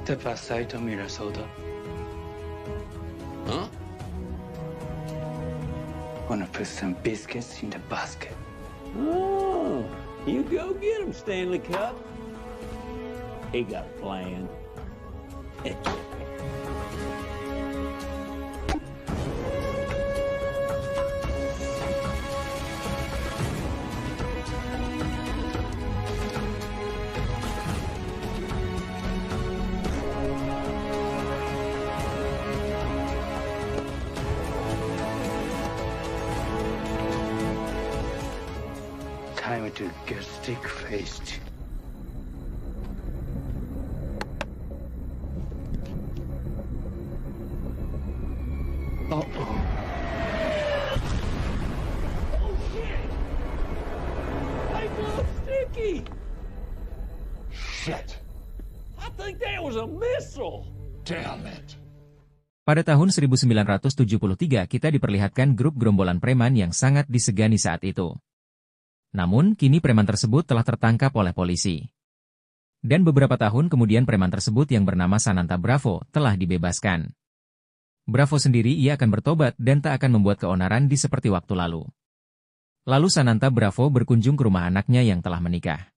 Tepat Saito Minnesota. Huh? Wanna put some biscuits in the basket. Oh, you go get him, Stanley Cup. He got a plan. Time to get stick-faced. Uh-oh. Oh, shit! They blew Sticky! Shit. I think that was a missile! Damn it. Pada tahun 1973 kita diperlihatkan grup gerombolan preman yang sangat disegani saat itu. Namun, kini preman tersebut telah tertangkap oleh polisi. Dan beberapa tahun kemudian preman tersebut yang bernama Sananta Bravo telah dibebaskan. Bravo sendiri ia akan bertobat dan tak akan membuat keonaran di seperti waktu lalu. Lalu Sananta Bravo berkunjung ke rumah anaknya yang telah menikah.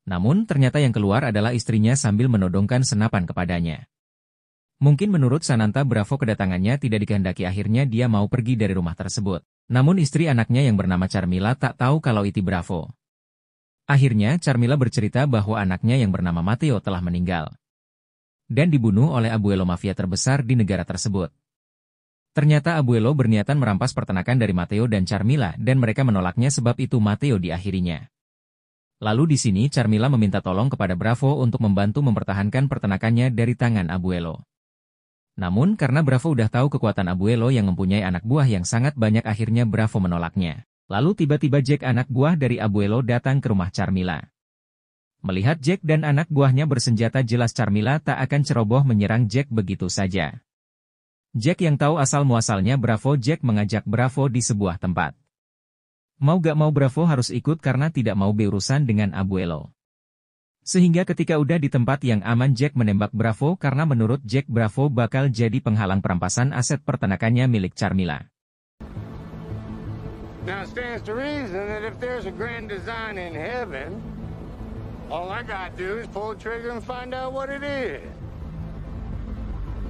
Namun, ternyata yang keluar adalah istrinya sambil menodongkan senapan kepadanya. Mungkin menurut Sananta Bravo kedatangannya tidak dikehendaki, akhirnya dia mau pergi dari rumah tersebut. Namun istri anaknya yang bernama Carmila tak tahu kalau itu Bravo. Akhirnya Carmila bercerita bahwa anaknya yang bernama Matteo telah meninggal dan dibunuh oleh abuelo mafia terbesar di negara tersebut. Ternyata abuelo berniatan merampas peternakan dari Matteo dan Carmila dan mereka menolaknya, sebab itu Matteo diakhirinya. Lalu di sini Carmila meminta tolong kepada Bravo untuk membantu mempertahankan peternakannya dari tangan abuelo. Namun karena Bravo udah tahu kekuatan abuelo yang mempunyai anak buah yang sangat banyak, akhirnya Bravo menolaknya. Lalu tiba-tiba Jack, anak buah dari abuelo, datang ke rumah Carmila. Melihat Jack dan anak buahnya bersenjata, jelas Carmila tak akan ceroboh menyerang Jack begitu saja. Jack yang tahu asal-muasalnya Bravo, Jack mengajak Bravo di sebuah tempat. Mau gak mau Bravo harus ikut karena tidak mau berurusan dengan abuelo. Sehingga ketika udah di tempat yang aman, Jack menembak Bravo karena menurut Jack Bravo bakal jadi penghalang perampasan aset peternakannya milik Carmila. Now it stands to reason that if there's a grand design in heaven, all I gotta do is pull the trigger and find out what it is.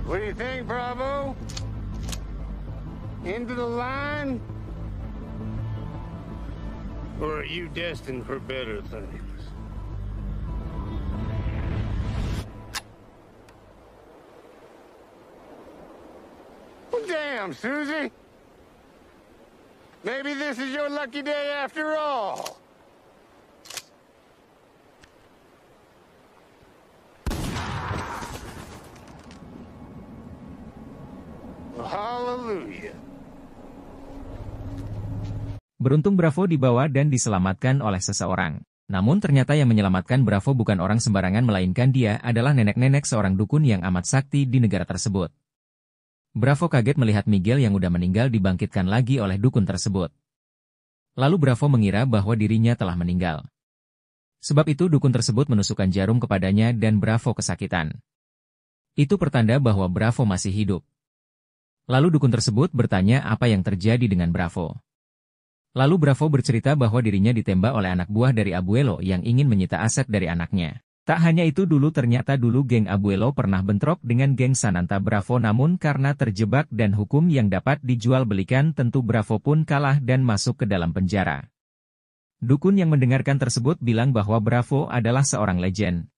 What do you think, Bravo? Into the line? Or are you destined for better things? Damn, Susie. Maybe this is your lucky day after all. Hallelujah. Beruntung Bravo dibawa dan diselamatkan oleh seseorang. Namun ternyata yang menyelamatkan Bravo bukan orang sembarangan, melainkan dia adalah nenek-nenek seorang dukun yang amat sakti di negara tersebut. Bravo kaget melihat Miguel yang udah meninggal dibangkitkan lagi oleh dukun tersebut. Lalu Bravo mengira bahwa dirinya telah meninggal. Sebab itu dukun tersebut menusukkan jarum kepadanya dan Bravo kesakitan. Itu pertanda bahwa Bravo masih hidup. Lalu dukun tersebut bertanya apa yang terjadi dengan Bravo. Lalu Bravo bercerita bahwa dirinya ditembak oleh anak buah dari abuelo yang ingin menyita aset dari anaknya. Tak hanya itu, ternyata dulu geng abuelo pernah bentrok dengan geng Sananta Bravo, namun karena terjebak dan hukum yang dapat dijual belikan, tentu Bravo pun kalah dan masuk ke dalam penjara. Dukun yang mendengarkan tersebut bilang bahwa Bravo adalah seorang legend.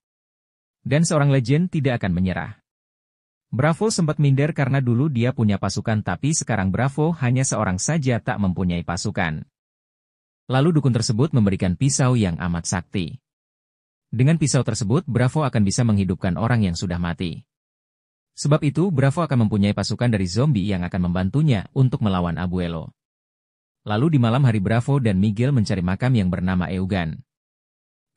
Dan seorang legend tidak akan menyerah. Bravo sempat minder karena dulu dia punya pasukan, tapi sekarang Bravo hanya seorang saja tak mempunyai pasukan. Lalu dukun tersebut memberikan pisau yang amat sakti. Dengan pisau tersebut, Bravo akan bisa menghidupkan orang yang sudah mati. Sebab itu, Bravo akan mempunyai pasukan dari zombie yang akan membantunya untuk melawan abuelo. Lalu di malam hari, Bravo dan Miguel mencari makam yang bernama Eugen.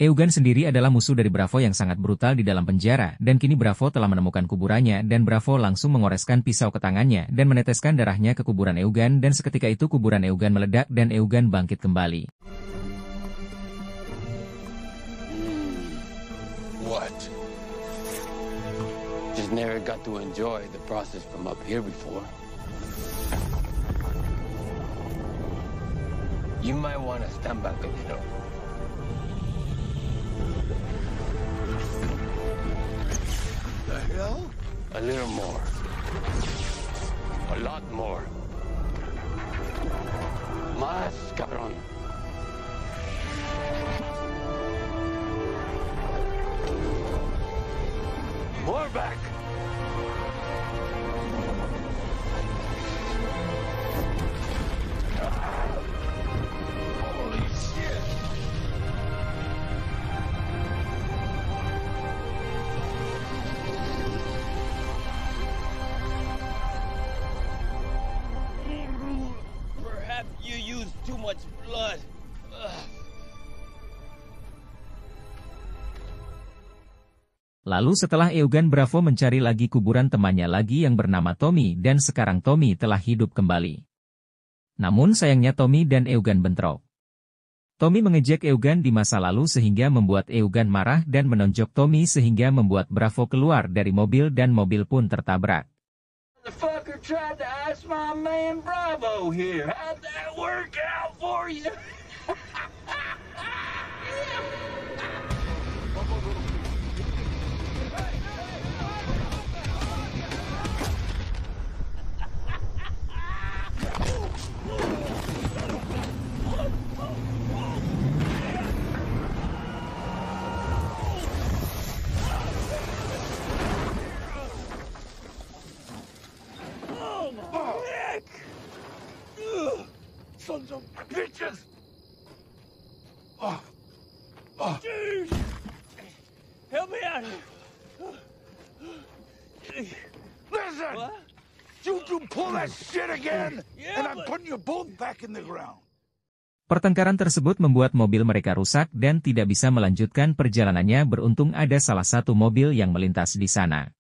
Eugen sendiri adalah musuh dari Bravo yang sangat brutal di dalam penjara, dan kini Bravo telah menemukan kuburannya dan Bravo langsung mengoreskan pisau ke tangannya dan meneteskan darahnya ke kuburan Eugen, dan seketika itu kuburan Eugen meledak dan Eugen bangkit kembali. What? Just never got to enjoy the process from up here before. You might want to stand back a little. The hell? A little more. A lot more. Más, cabrón. More back. Holy shit! Perhaps you used too much blood. Ugh. Lalu setelah Eugen Bravo mencari lagi kuburan temannya lagi yang bernama Tommy dan sekarang Tommy telah hidup kembali. Namun sayangnya Tommy dan Eugen bentrok. Tommy mengejek Eugen di masa lalu sehingga membuat Eugen marah dan menonjok Tommy sehingga membuat Bravo keluar dari mobil dan mobil pun tertabrak. The fucker tried to ask my man Bravo here. How'd that work out for you? Sons of bitches! Dude! Help me out here. Listen! What? You pull that shit again, Yeah, and I'm but- putting you both back in the ground. Pertengkaran tersebut membuat mobil mereka rusak dan tidak bisa melanjutkan perjalanannya. Beruntung ada salah satu mobil yang melintas di sana.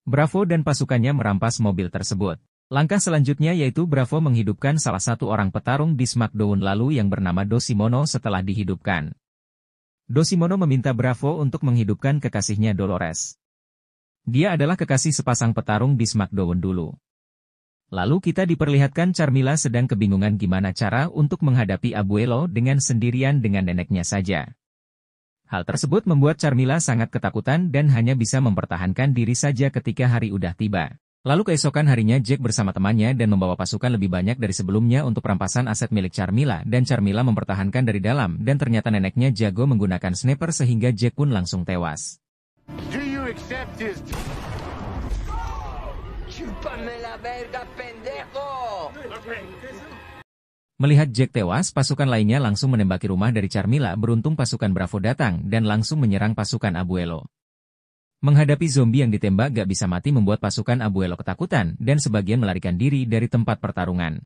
Bravo dan pasukannya merampas mobil tersebut. Langkah selanjutnya yaitu Bravo menghidupkan salah satu orang petarung di SmackDown lalu yang bernama Dosimono. Setelah dihidupkan, Dosimono meminta Bravo untuk menghidupkan kekasihnya Dolores. Dia adalah kekasih sepasang petarung di SmackDown dulu. Lalu kita diperlihatkan Carmilla sedang kebingungan gimana cara untuk menghadapi Abuelo dengan sendirian dengan neneknya saja. Hal tersebut membuat Carmilla sangat ketakutan dan hanya bisa mempertahankan diri saja ketika hari udah tiba. Lalu keesokan harinya Jack bersama temannya dan membawa pasukan lebih banyak dari sebelumnya untuk perampasan aset milik Carmilla dan Carmilla mempertahankan dari dalam dan ternyata neneknya jago menggunakan sniper sehingga Jack pun langsung tewas. Do you accept his... Chúpame la verga, pendejo! Melihat Jack tewas, pasukan lainnya langsung menembaki rumah dari Carmilla. Beruntung pasukan Bravo datang dan langsung menyerang pasukan Abuelo. Menghadapi zombie yang ditembak gak bisa mati membuat pasukan Abuelo ketakutan dan sebagian melarikan diri dari tempat pertarungan.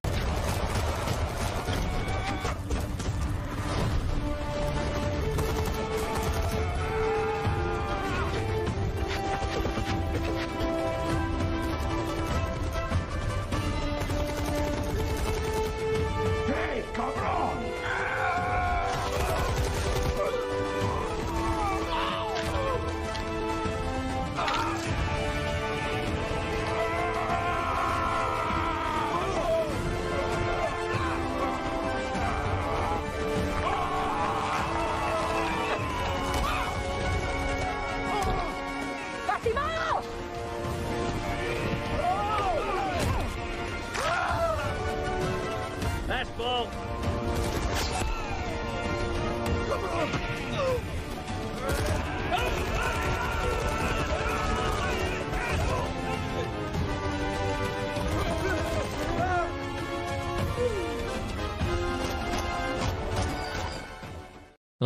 Hey, cabrón! That's bull.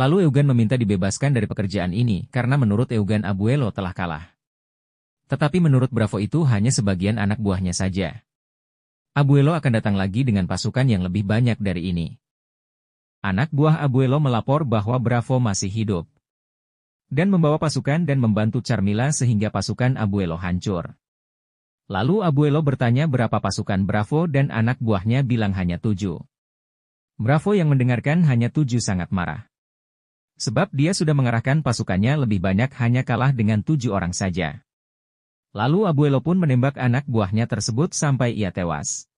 Lalu Eugen meminta dibebaskan dari pekerjaan ini karena menurut Eugen Abuelo telah kalah. Tetapi menurut Bravo itu hanya sebagian anak buahnya saja. Abuelo akan datang lagi dengan pasukan yang lebih banyak dari ini. Anak buah Abuelo melapor bahwa Bravo masih hidup dan membawa pasukan dan membantu Carmilla sehingga pasukan Abuelo hancur. Lalu Abuelo bertanya berapa pasukan Bravo dan anak buahnya bilang hanya 7. Bravo yang mendengarkan hanya 7 sangat marah. Sebab dia sudah mengerahkan pasukannya lebih banyak hanya kalah dengan 7 orang saja. Lalu Abuelo pun menembak anak buahnya tersebut sampai ia tewas.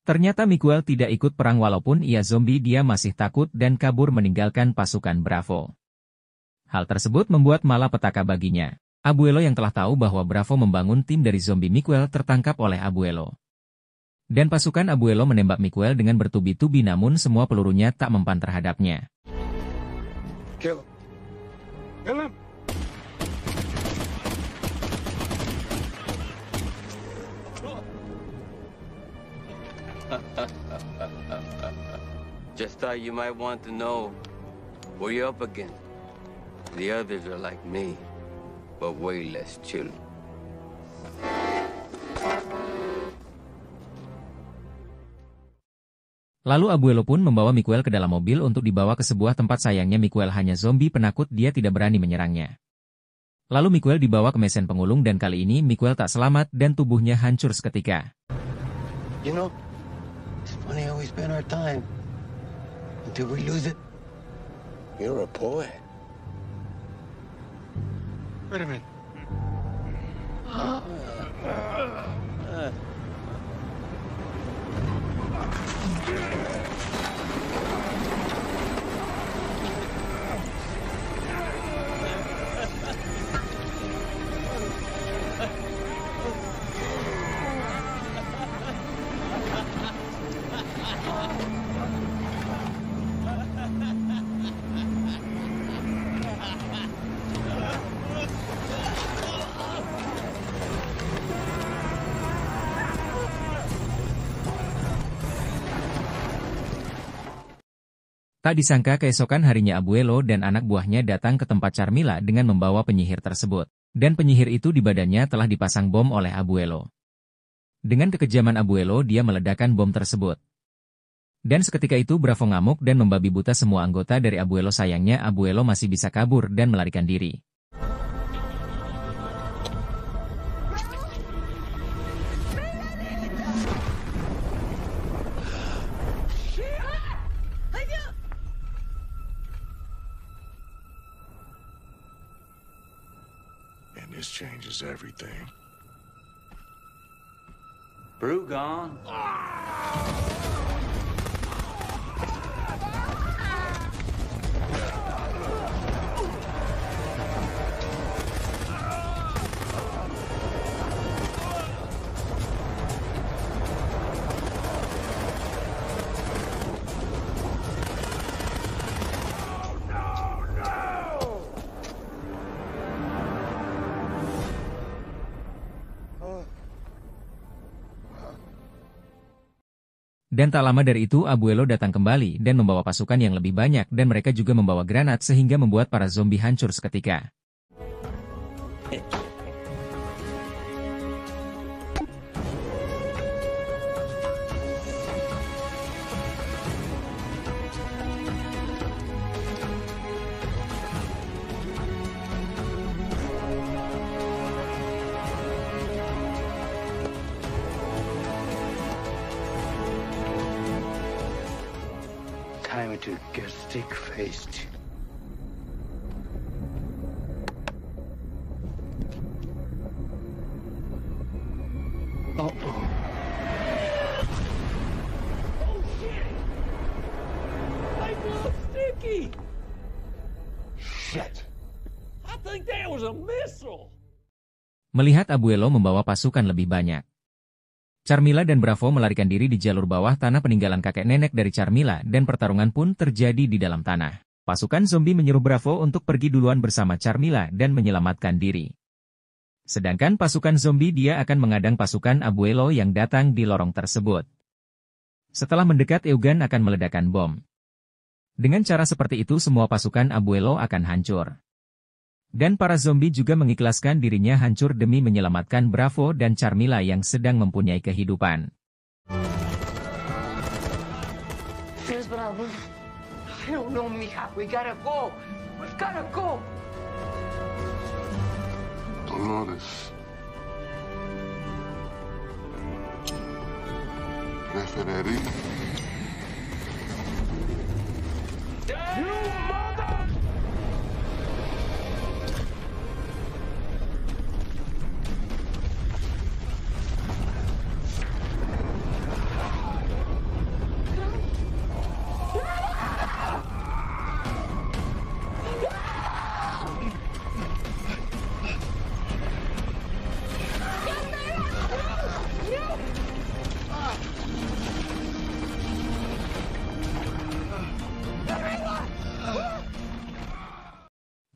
Ternyata Miguel tidak ikut perang walaupun ia zombie, dia masih takut dan kabur meninggalkan pasukan Bravo. Hal tersebut membuat malapetaka baginya. Abuelo yang telah tahu bahwa Bravo membangun tim dari zombie Miguel tertangkap oleh Abuelo. Dan pasukan Abuelo menembak Miguel dengan bertubi-tubi namun semua pelurunya tak mempan terhadapnya. Kill him. Kill him. Just thought you might want to know what you're up against. The others are like me, but way less chill. Lalu Abuelo pun membawa Miguel ke dalam mobil untuk dibawa ke sebuah tempat. Sayangnya Miguel hanya zombie penakut, dia tidak berani menyerangnya. Lalu Miguel dibawa ke mesin pengulung dan kali ini Miguel tak selamat dan tubuhnya hancur seketika. You know, it's funny how we spend our time until we lose it. You're a poet. Wait a minute. Tak disangka keesokan harinya Abuelo dan anak buahnya datang ke tempat Carmilla dengan membawa penyihir tersebut. Dan penyihir itu di badannya telah dipasang bom oleh Abuelo. Dengan kekejaman Abuelo dia meledakkan bom tersebut. Dan seketika itu Bravo ngamuk dan membabi buta semua anggota dari Abuelo. Sayangnya Abuelo masih bisa kabur dan melarikan diri. This changes everything. Brew gone. Dan tak lama dari itu Abuelo datang kembali dan membawa pasukan yang lebih banyak dan mereka juga membawa granat sehingga membuat para zombie hancur seketika. Time to get stick-faced. Uh-oh. Oh shit! They blew Sticky! Shit! I think that was a missile! Melihat Abuelo membawa pasukan lebih banyak, Carmilla dan Bravo melarikan diri di jalur bawah tanah peninggalan kakek nenek dari Carmilla dan pertarungan pun terjadi di dalam tanah. Pasukan zombie menyuruh Bravo untuk pergi duluan bersama Carmilla dan menyelamatkan diri. Sedangkan pasukan zombie dia akan mengadang pasukan Abuelo yang datang di lorong tersebut. Setelah mendekat Eugen akan meledakkan bom. Dengan cara seperti itu semua pasukan Abuelo akan hancur. Dan para zombie juga mengikhlaskan dirinya hancur demi menyelamatkan Bravo dan Carmilla yang sedang mempunyai kehidupan. Yes, Bravo. I don't know, mija. We gotta go. We've gotta go. Dolores. Referee. You mother!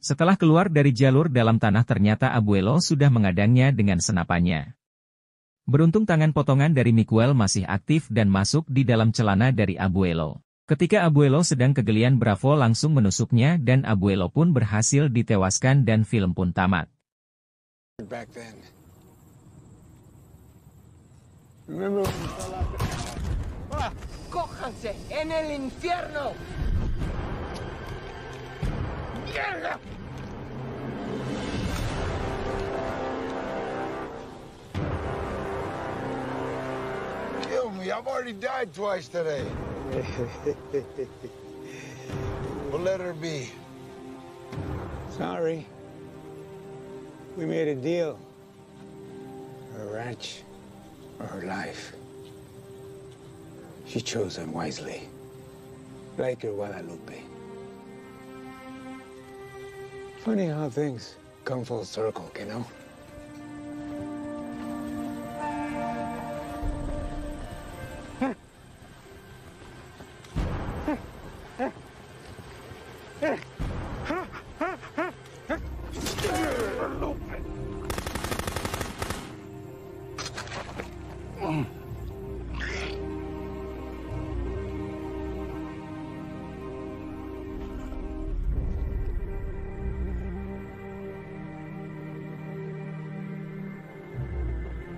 Setelah keluar dari jalur dalam tanah ternyata Abuelo sudah mengadangnya dengan senapannya. Beruntung tangan potongan dari Miguel masih aktif dan masuk di dalam celana dari Abuelo. Ketika Abuelo sedang kegelian, Bravo langsung menusuknya dan Abuelo pun berhasil ditewaskan dan film pun tamat. Back then. Remember when you fell off the... ¡Cójanse en el infierno! ¡Mierda! Kill me. I've already died twice today. We'll let her be. Sorry. We made a deal. Her ranch or her life. She chose unwisely. Like your Guadalupe. Funny how things come full circle, you know?